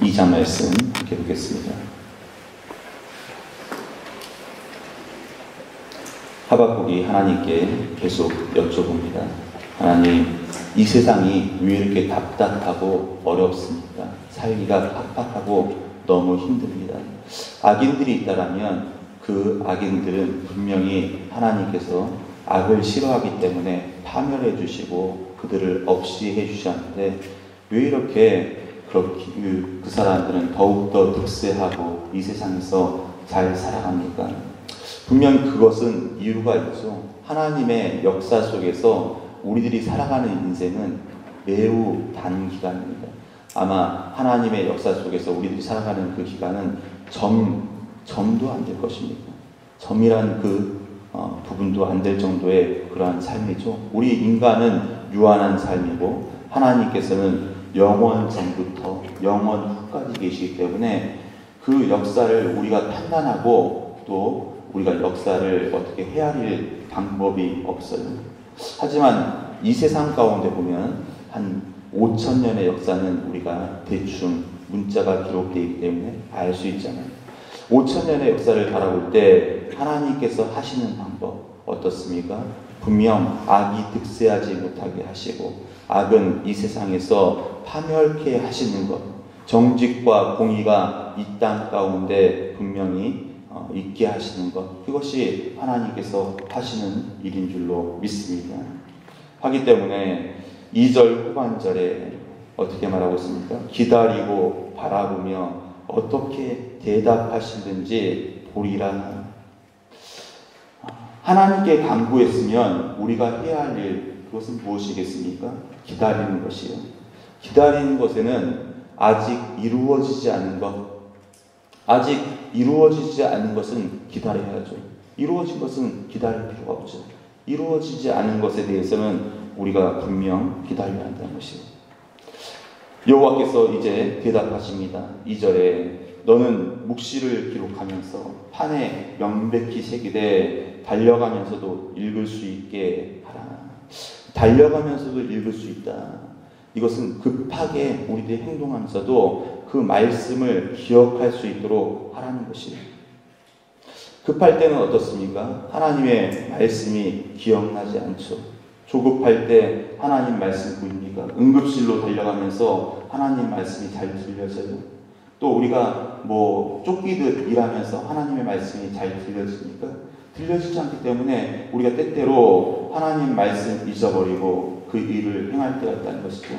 2장 말씀 함께 보겠습니다. 하박국이 하나님께 계속 여쭤봅니다. 하나님, 이 세상이 왜 이렇게 답답하고 어렵습니까? 살기가 팍팍하고 너무 힘듭니다. 악인들이 있다라면 그 악인들은 분명히 하나님께서 악을 싫어하기 때문에 파멸해 주시고 그들을 없이 해 주셨는데 왜 이렇게 그 사람들은 더욱더 득세하고 이 세상에서 잘 살아갑니까? 분명 그것은 이유가 있죠. 하나님의 역사 속에서 우리들이 살아가는 인생은 매우 단기간입니다. 아마 하나님의 역사 속에서 우리들이 살아가는 그 기간은 점도 안 될 것입니다. 점이란 부분도 안 될 정도의 그러한 삶이죠. 우리 인간은 유한한 삶이고 하나님께서는 영원 전부터 영원 후까지 계시기 때문에 그 역사를 우리가 판단하고 또 우리가 역사를 어떻게 헤아릴 방법이 없어요. 하지만 이 세상 가운데 보면 한 5,000년의 역사는 우리가 대충 문자가 기록되어 있기 때문에 알 수 있잖아요. 5,000년의 역사를 바라볼 때 하나님께서 하시는 방법 어떻습니까? 분명 악이 득세하지 못하게 하시고 악은 이 세상에서 파멸케 하시는 것, 정직과 공의가 이 땅 가운데 분명히 있게 하시는 것, 그것이 하나님께서 하시는 일인 줄로 믿습니다. 하기 때문에 2절 후반절에 어떻게 말하고 있습니까? 기다리고 바라보며 어떻게 대답하시든지 보리라. 하나님께 간구했으면 우리가 해야 할 일, 그것은 무엇이겠습니까? 기다리는 것이요. 기다리는 것에는 아직 이루어지지 않은 것, 아직 이루어지지 않은 것은 기다려야죠. 이루어진 것은 기다릴 필요가 없죠. 이루어지지 않은 것에 대해서는 우리가 분명 기다려야 한다는 것이에요. 여호와께서 이제 대답하십니다. 2절에 너는 묵시를 기록하면서 판에 명백히 새기되 달려가면서도 읽을 수 있게 하라. 달려가면서도 읽을 수 있다. 이것은 급하게 우리들이 행동하면서도 그 말씀을 기억할 수 있도록 하라는 것이에요. 급할 때는 어떻습니까? 하나님의 말씀이 기억나지 않죠. 조급할 때 하나님 말씀 보입니까? 응급실로 달려가면서 하나님 말씀이 잘 들려져요. 또 우리가 쫓기듯 일하면서 하나님의 말씀이 잘 들려집니까? 들려지지 않기 때문에 우리가 때때로 하나님 말씀 잊어버리고 그 일을 행할 때가 있다는 것이죠.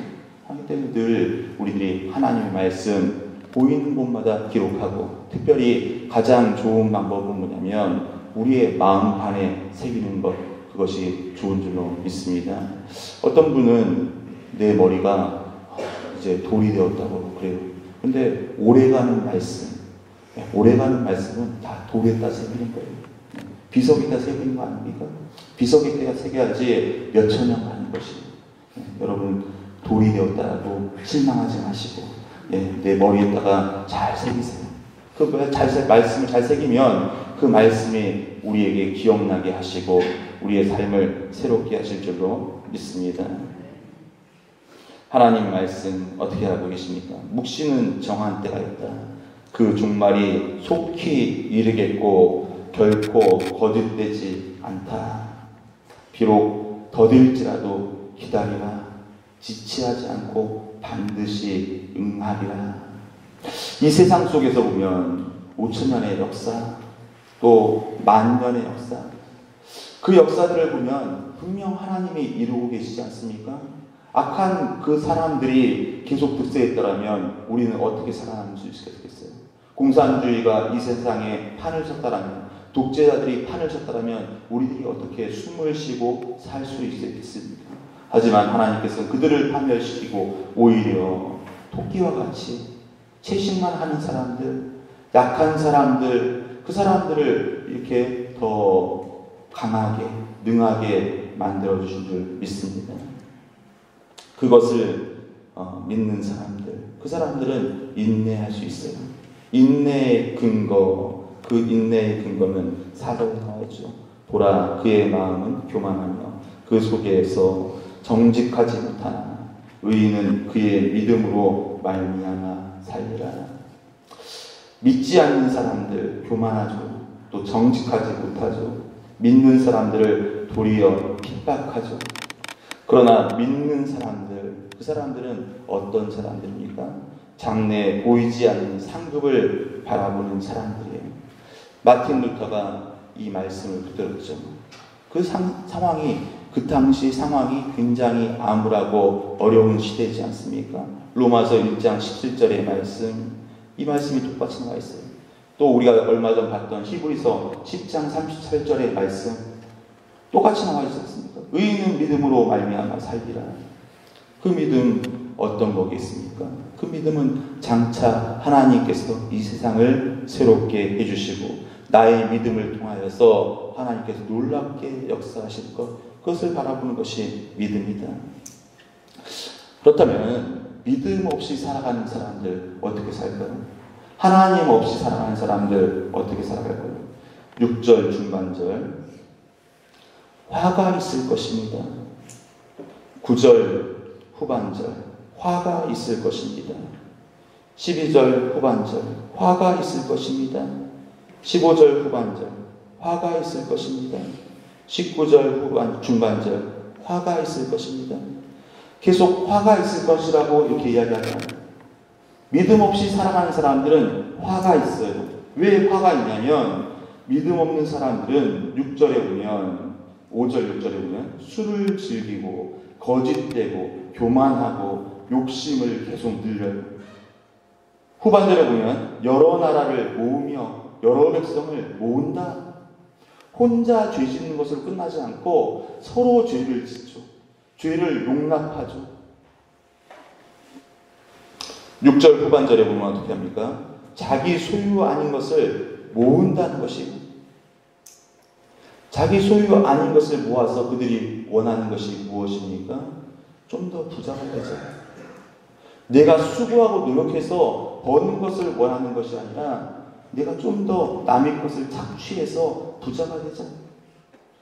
하기 때문에 늘 우리들이 하나님의 말씀 보이는 곳마다 기록하고, 특별히 가장 좋은 방법은 뭐냐면 우리의 마음판에 새기는 것, 그것이 좋은 줄로 믿습니다. 어떤 분은 내 머리가 이제 돌이 되었다고 그래요. 근데 오래가는 말씀은 다 돌에다 새기는 거예요. 비석에다 새기는 거 아닙니까? 비석에다 새겨야지 몇천 년 가는 것이에요. 여러분, 돌이 되었다라고 실망하지 마시고 내 머리에다가 잘 새기세요. 말씀을 잘 새기면 그 말씀이 우리에게 기억나게 하시고 우리의 삶을 새롭게 하실 줄로 믿습니다. 하나님 말씀 어떻게 하고 계십니까? 묵시는 정한 때가 있다. 그 종말이 속히 이르겠고 결코 거듭되지 않다. 비록 더딜지라도 기다리라. 지체하지 않고 반드시 응하리라. 이 세상 속에서 보면 5,000년의 역사, 또 10,000년의 역사, 그 역사들을 보면 분명 하나님이 이루고 계시지 않습니까? 악한 그 사람들이 계속 득세했더라면 우리는 어떻게 살아남을 수 있겠어요? 공산주의가 이 세상에 판을 쳤다라면, 독재자들이 판을 쳤다라면 우리들이 어떻게 숨을 쉬고 살 수 있겠습니까? 하지만 하나님께서는 그들을 파멸시키고 오히려 토끼와 같이 채식만 하는 사람들, 약한 사람들, 그 사람들을 이렇게 더 강하게, 능하게 만들어주신 줄 믿습니다. 그것을 믿는 사람들, 그 사람들은 인내할 수 있어요. 인내의 근거, 그 인내의 근거는 사도에 나와있죠. 보라, 그의 마음은 교만하며 그 속에서 정직하지 못하나. 의인은 그의 믿음으로 말미암아 살리라. 믿지 않는 사람들 교만하죠. 또 정직하지 못하죠. 믿는 사람들을 도리어 핍박하죠. 그러나 믿는 사람들, 그 사람들은 어떤 사람들입니까? 장래에 보이지 않는 상급을 바라보는 사람들이에요. 마틴 루터가 이 말씀을 붙들었죠. 그 상황이, 그 당시 상황이 굉장히 암울하고 어려운 시대이지 않습니까? 로마서 1장 17절의 말씀, 이 말씀이 똑같이 나와 있어요. 또 우리가 얼마 전 봤던 히브리서 10장 37절의 말씀, 똑같이 나와 있지 않습니까? 의인은 믿음으로 말미암아 살리라. 그 믿음 어떤 거겠습니까? 그 믿음은 장차 하나님께서 이 세상을 새롭게 해주시고 나의 믿음을 통하여서 하나님께서 놀랍게 역사하실 것, 그것을 바라보는 것이 믿음이다. 그렇다면 믿음 없이 살아가는 사람들 어떻게 살까요? 하나님 없이 살아가는 사람들 어떻게 살아갈까요? 6절 중반절, 화가 있을 것입니다. 9절 후반절, 화가 있을 것입니다. 12절 후반절, 화가 있을 것입니다. 15절 후반절, 화가 있을 것입니다. 19절 중반절, 화가 있을 것입니다. 계속 화가 있을 것이라고 이렇게 이야기하잖아요. 믿음 없이 살아가는 사람들은 화가 있어요. 왜 화가 있냐면, 믿음 없는 사람들은 6절에 보면, 5절 6절에 보면 술을 즐기고 거짓되고 교만하고 욕심을 계속 늘려요. 후반절에 보면 여러 나라를 모으며 여러 백성을 모은다. 혼자 죄 짓는 것으로 끝나지 않고 서로 죄를 짓죠. 죄를 용납하죠. 6절 후반절에 보면 어떻게 합니까? 자기 소유 아닌 것을 모은다는 것이고, 자기 소유 아닌 것을 모아서 그들이 원하는 것이 무엇입니까? 좀 더 부자가 되자. 내가 수고하고 노력해서 버는 것을 원하는 것이 아니라 내가 좀 더 남의 것을 착취해서 부자가 되자.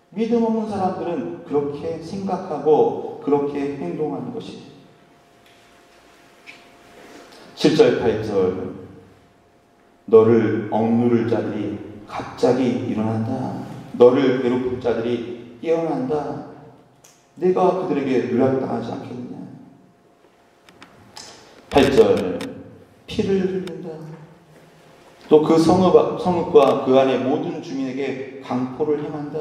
믿음 없는 사람들은 그렇게 생각하고 그렇게 행동하는 것이죠. 7절 8절, 너를 억누를 자들이 갑자기 일어난다. 너를 괴롭힐 자들이 깨어난다. 내가 그들에게 누락당하지 않겠느냐. 8절, 피를 흘린다. 또 그 성읍과 그 안의 모든 주민에게 강포를 행한다.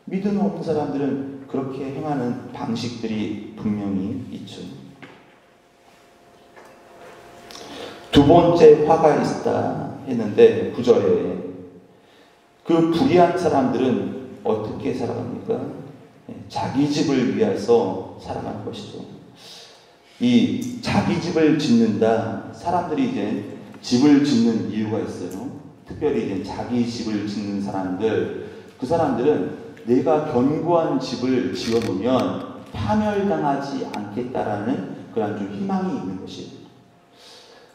믿음 없는 사람들은 그렇게 행하는 방식들이 분명히 있죠. 두 번째 화가 있다 했는데 9절에 그 불의한 사람들은 어떻게 살아갑니까? 자기 집을 위해서 살아가는 것이죠. 이 자기 집을 짓는다. 사람들이 이제 집을 짓는 이유가 있어요. 특별히 이제 자기 집을 짓는 사람들, 그 사람들은 내가 견고한 집을 지어놓으면 파멸당하지 않겠다라는 그런 좀 희망이 있는 것이에요.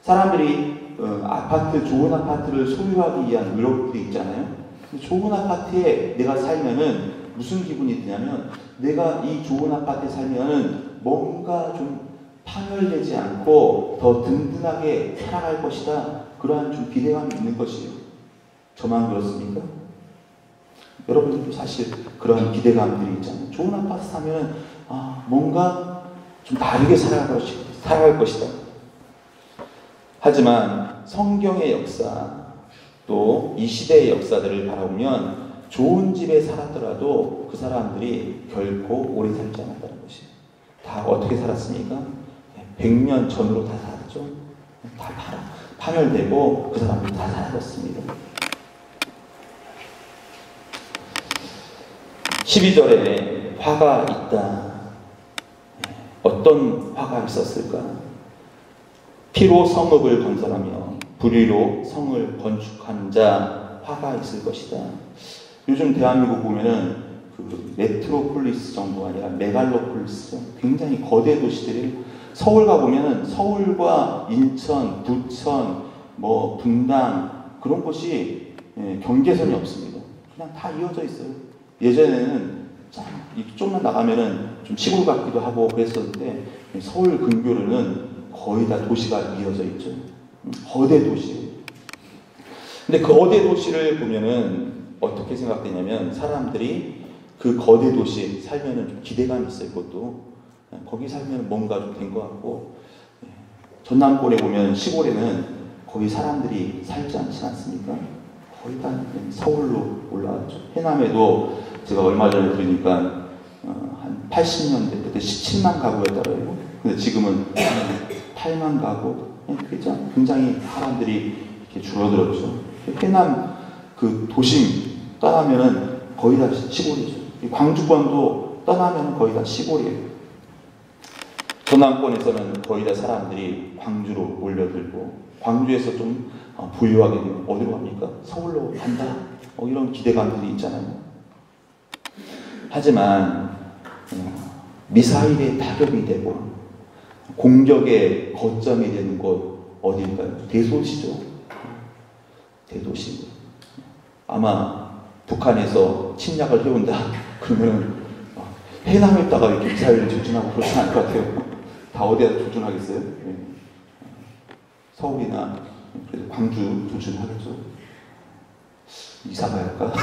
사람들이 아파트, 좋은 아파트를 소유하기 위한 노력들이 있잖아요. 좋은 아파트에 내가 살면은 무슨 기분이 드냐면, 내가 이 좋은 아파트에 살면은 뭔가 좀 파멸되지 않고 더 든든하게 살아갈 것이다. 그러한 좀 기대감이 있는 것이에요. 저만 그렇습니까? 여러분들도 사실 그런 기대감들이 있잖아요. 좋은 아파트 사면은 뭔가 좀 다르게 살아갈 것이다. 하지만 성경의 역사, 또 이 시대의 역사들을 바라보면 좋은 집에 살았더라도 그 사람들이 결코 오래 살지 않았다는 것이에요. 다 어떻게 살았습니까? 100년 전으로 다 살았죠. 다 파멸되고 그 사람들이 다 사라졌습니다. 12절에 화가 있다. 어떤 화가 있었을까? 피로 성읍을 건설하며 불의로 성을 건축하는 자 화가 있을 것이다. 요즘 대한민국 보면은 그 메트로폴리스 정도가 아니라 메갈로폴리스, 굉장히 거대 도시들이, 서울 가보면은 서울과 인천, 부천, 분당 그런 곳이 경계선이 없습니다. 그냥 다 이어져 있어요. 예전에는 참, 이쪽만 나가면은 좀 시골 같기도 하고 그랬었는데, 서울 근교로는 거의 다 도시가 이어져 있죠. 거대 도시. 근데 그 거대 도시를 보면은 어떻게 생각되냐면, 사람들이 그 거대 도시 살면은 좀 기대감이 있어요. 그것도 거기 살면 뭔가 좀 된 것 같고, 전남권에 보면 시골에는 거의 사람들이 살지 않지 않습니까? 거의 다 서울로 올라왔죠. 해남에도 제가 얼마 전에 들으니까 한 80년대 그때 17만 가구였더라고요. 근데 지금은 8만 가구. 그렇죠? 굉장히 사람들이 이렇게 줄어들었죠. 해남 그 도심 떠나면은 거의 다 시골이죠. 광주권도 떠나면 거의 다 시골이에요. 전남권에서는 거의 다 사람들이 광주로 몰려들고, 광주에서 좀 부유하게 되면 어디로 갑니까? 서울로 간다. 이런 기대감들이 있잖아요. 하지만 미사일의 타격이 되고 공격의 거점이 되는 곳 어디일까요? 대도시죠. 대도시. 아마 북한에서 침략을 해온다 그러면 해남에다가 이렇게 미사일을 조준하고 그렇지 않을 것 같아요. 다 어디에다 조준하겠어요? 네. 서울이나 그래도 광주 조준하겠죠. 이사 가야 할까?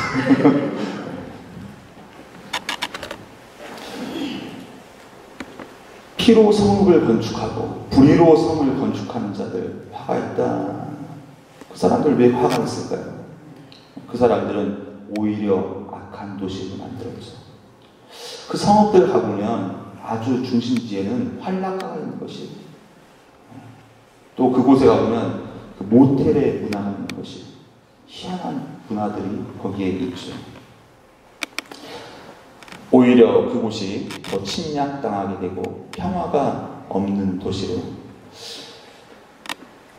피로 성읍을 건축하고 불의로 성을 건축하는 자들, 화가 있다. 그 사람들 왜 화가 있을까요? 그 사람들은 오히려 악한 도시를 만들었죠. 그 성읍들 가보면 아주 중심지에는 활락가가 있는 것이, 또 그곳에 가보면 그 모텔의 문화가 있는 것이, 희한한 문화들이 거기에 있죠. 오히려 그곳이 더 침략당하게 되고 평화가 없는 도시로.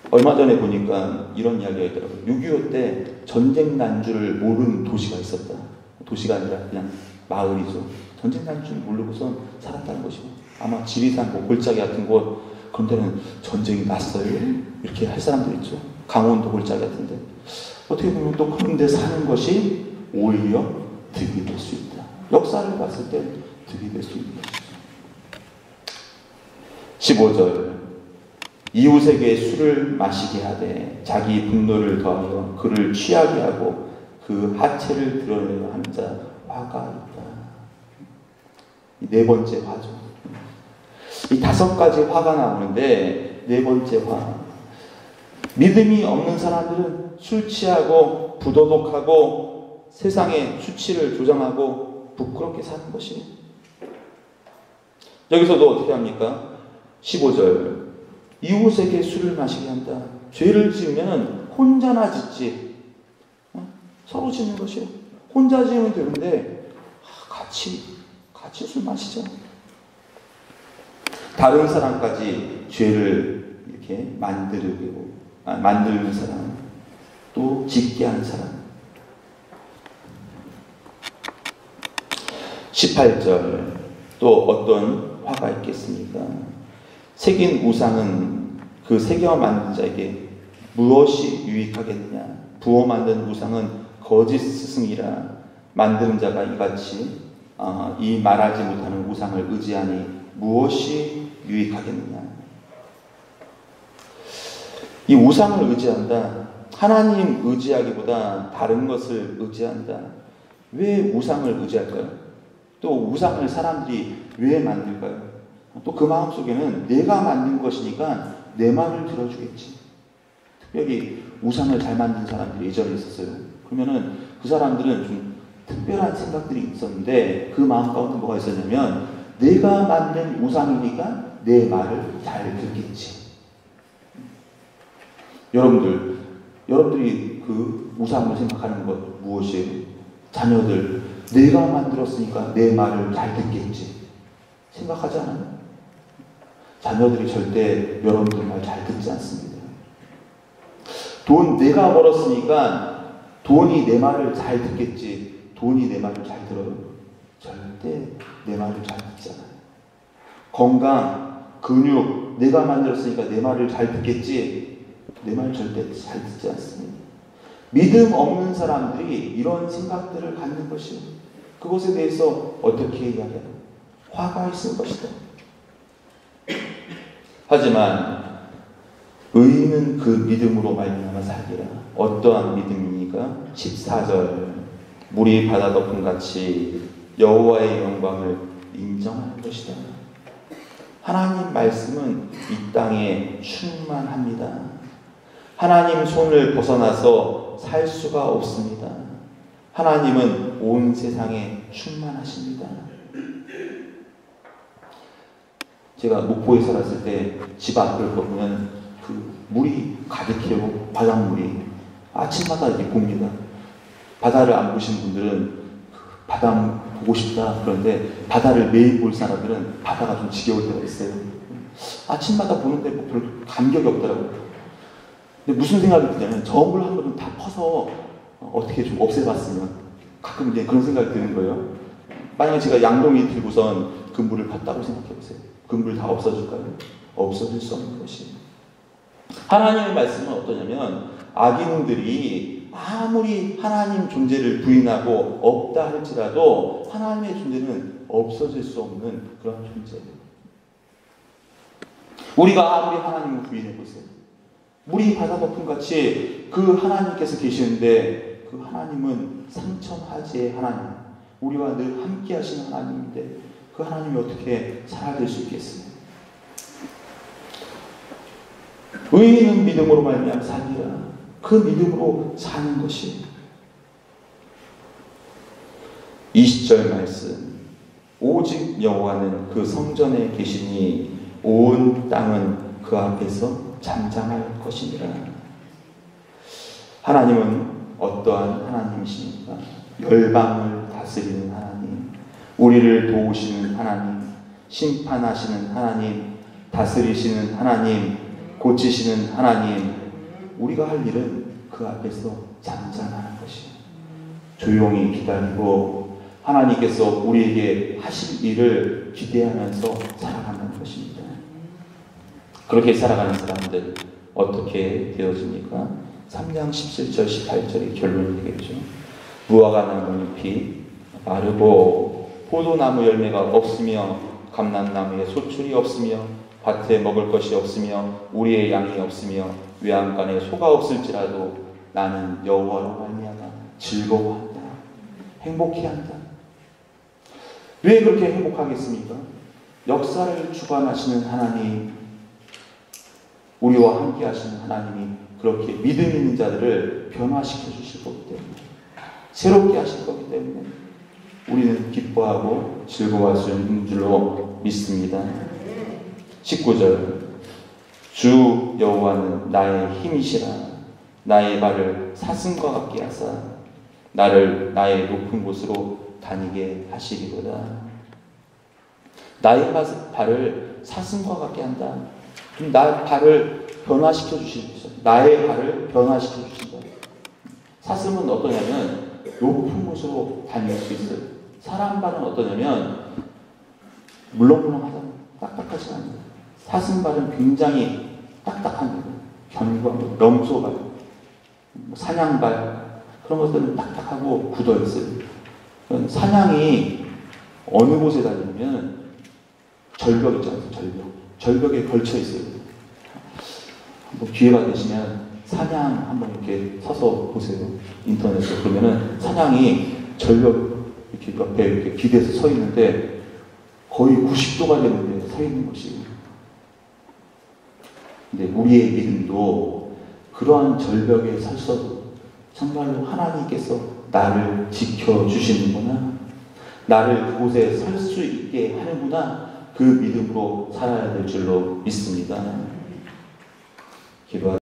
얼마 전에 보니까 이런 이야기가 있더라고요. 6.25 때 전쟁 난주를 모르는 도시가 있었다. 도시가 아니라 그냥 마을이죠. 전쟁 난주를 모르고선 살았다는 것이고, 아마 지리산 뭐 골짜기 같은 곳, 그런 데는 전쟁이 났어요. 이렇게 할 사람들 있죠. 강원도 골짜기 같은데. 어떻게 보면 또 그런 데 사는 것이 오히려 득이 될 수 있다. 역사를 봤을 때 득이 될 수 있는 것이죠. 15절. 이웃에게 술을 마시게 하되 자기 분노를 더하여 그를 취하게 하고 그 하체를 드러내려 하는 자 화가 있다. 이 네 번째 화죠. 이 다섯 가지 화가 나오는데 네 번째 화. 믿음이 없는 사람들은 술 취하고 부도덕하고 세상의 수치를 조장하고 부끄럽게 사는 것이. 여기서도 어떻게 합니까? 15절. 이웃에게 술을 마시게 한다. 죄를 지으면 혼자나 짓지. 서로 짓는 것이요. 혼자 지으면 되는데 같이 술 마시죠. 다른 사람까지 죄를 이렇게 만드는 사람, 또 짓게 하는 사람. 18절. 또 어떤 화가 있겠습니까? 새긴 우상은 그 새겨 만든 자에게 무엇이 유익하겠느냐? 부어 만든 우상은 거짓 스승이라 만드는 자가 이같이 이 말하지 못하는 우상을 의지하니 무엇이 유익하겠느냐? 이 우상을 의지한다. 하나님 의지하기보다 다른 것을 의지한다. 왜 우상을 의지할까요? 또 우상을 사람들이 왜 만들까요? 또 그 마음속에는 내가 만든 것이니까 내 말을 들어주겠지. 특별히 우상을 잘 만든 사람들이 예전에 있었어요. 그러면은 그 사람들은 좀 특별한 생각들이 있었는데 그 마음 가운데 뭐가 있었냐면 내가 만든 우상이니까 내 말을 잘 듣겠지. 여러분들이 그 우상을 생각하는 것 무엇이에요? 자녀들, 내가 만들었으니까 내 말을 잘 듣겠지. 생각하지 않아요? 자녀들이 절대 여러분들 말 잘 듣지 않습니다. 돈 내가 벌었으니까 돈이 내 말을 잘 듣겠지. 돈이 내 말을 잘 들어요? 절대 내 말을 잘 듣지 않아요. 건강, 근육, 내가 만들었으니까 내 말을 잘 듣겠지. 내 말 절대 잘 듣지 않습니다. 믿음 없는 사람들이 이런 생각들을 갖는 것이에요. 그것에 대해서 어떻게 이야기하냐? 화가 있을 것이다. 하지만 의인은 그 믿음으로 말미암아 살리라. 어떠한 믿음입니까? 14절 물이 바다 덮음같이 여호와의 영광을 인정하는 것이다. 하나님 말씀은 이 땅에 충만합니다. 하나님 손을 벗어나서 살 수가 없습니다. 하나님은 온 세상에 충만하십니다. 제가 목포에 살았을 때 집 앞을 보면 그 물이 가득해요. 바닷물이 아침마다 이렇게 봅니다. 바다를 안 보신 분들은 바다 보고 싶다 그런데 바다를 매일 볼 사람들은 바다가 좀 지겨울 때가 있어요. 아침마다 보는데 뭐 별 감격이 없더라고요. 근데 무슨 생각이 드냐면 저 물 한 번은 다 퍼서 어떻게 좀 없애봤으면 가끔 이제 그런 생각이 드는 거예요. 만약에 제가 양동이 들고선 그 물을 팠다고 생각해보세요. 그 물 다 없어질까요? 없어질 수 없는 것이. 하나님의 말씀은 어떠냐면 악인들이 아무리 하나님 존재를 부인하고 없다 할지라도 하나님의 존재는 없어질 수 없는 그런 존재예요. 우리가 아무리 하나님을 부인해보세요. 물이 바다 덮음같이 그 하나님께서 계시는데 그 하나님은 상천하지의 하나님, 우리와 늘 함께 하시는 하나님인데 그 하나님이 어떻게 사라질 수 있겠어요? 의인은 믿음으로 말미암아 살리라. 그 믿음으로 사는 것이 20절 말씀 오직 여호와는 그 성전에 계시니 온 땅은 그 앞에서 잠잠할 것이니라. 하나님은 어떠한 하나님이십니까? 열방을 다스리는 하나님, 우리를 도우시는 하나님, 심판하시는 하나님, 다스리시는 하나님, 고치시는 하나님. 우리가 할 일은 그 앞에서 잠잠하는 것이에요. 조용히 기다리고 하나님께서 우리에게 하실 일을 기대하면서 살아가는 것입니다. 그렇게 살아가는 사람들 어떻게 되어집니까? 3장 17절 18절의 결론이 되겠죠. 무화과 나무잎이 마르고 포도나무 열매가 없으며 감람나무에 소출이 없으며 밭에 먹을 것이 없으며 우리의 양이 없으며 외양간에 소가 없을지라도 나는 여호와로 말미암아 즐거워한다. 행복해한다. 왜 그렇게 행복하겠습니까? 역사를 주관하시는 하나님, 우리와 함께 하시는 하나님이 그렇게 믿음 있는 자들을 변화시켜 주실 거기 때문에, 새롭게 하실 거기 때문에 우리는 기뻐하고 즐거워할 수 있는 줄로 믿습니다. 19절 주 여호와는 나의 힘이시라. 나의 발을 사슴과 같게 하사 나를 나의 높은 곳으로 다니게 하시리로다. 나의 발을 사슴과 같게 한다. 그럼 나의 발을 변화시켜 주시겠어요. 나의 발을 변화시켜 주신다. 사슴은 어떠냐면 높은 곳으로 다닐 수 있어요. 사람 발은 어떠냐면 물렁물렁하잖아요. 딱딱하지 않아요. 사슴 발은 굉장히 딱딱합니다. 견고하고 염소발, 사냥발 그런 것들은 딱딱하고 굳어 있어요. 사냥이 어느 곳에 다니면 절벽 있잖아요. 절벽에 걸쳐 있어요. 한번 기회가 되시면 사냥 한번 이렇게 서서 보세요. 인터넷으로. 그러면은 사냥이 절벽 이렇게 옆에 이렇게 기대서 서 있는데 거의 90도가 되는데 서 있는 것이. 근데 우리의 믿음도 그러한 절벽에 설서도 정말로 하나님께서 나를 지켜주시는구나, 나를 그곳에 설 수 있게 하는구나, 그 믿음으로 살아야 될 줄로 믿습니다. 기도하겠습니다.